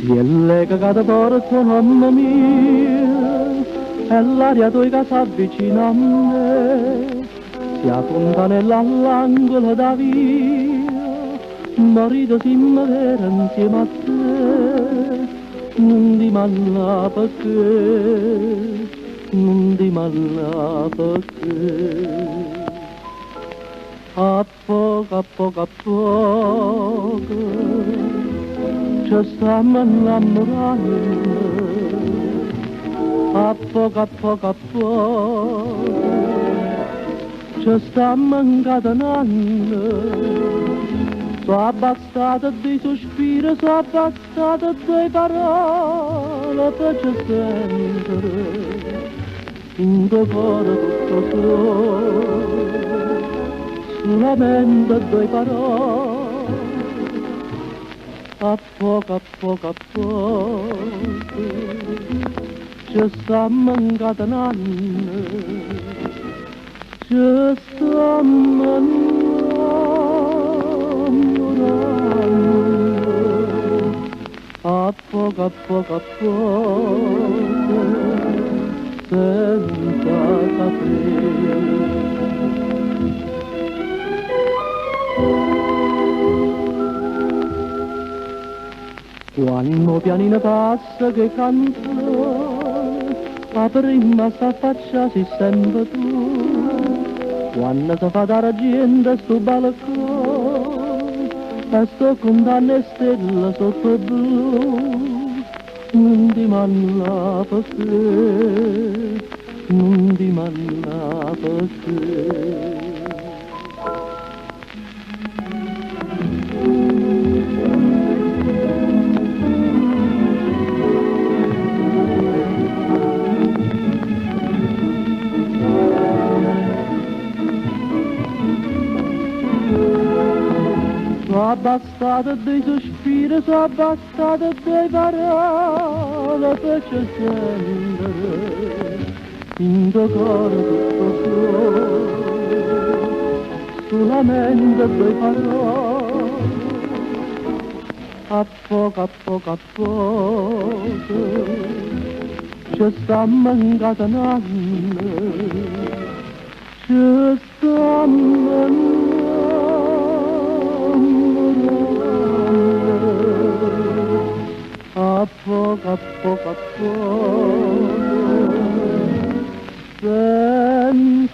E lega che porto mamma mia, e l'aria tua che s'avvicina a me, si allontana all'angolo da via, marito si vedere insieme a te, non ti malla perché, non ti malla perché. A poco, ci stiamo innamorando, a poco, ci stiamo incatenando, sono abbassate dei sospiri, sono abbassate due parole per ci sentire, in tuo cuore tutto solo, solamente due parole. A poco, ci stiamo incatenando, ci stiamo innamorando, a poco, senza sapere. Quando pianino passa che canzone, la prima s'affaccia si sente tu, quando si fa dare gente sto balcone, e sto contando stelle sotto blu, non ti manna perché, non ti manna perché. Sono abbassate dei sospiri, sono abbassate dei parole per ci sentire, in tuo cuore tutto solo, solamente due parole, a poco, ci stiamo incatenando, ci stiamo a poco, senza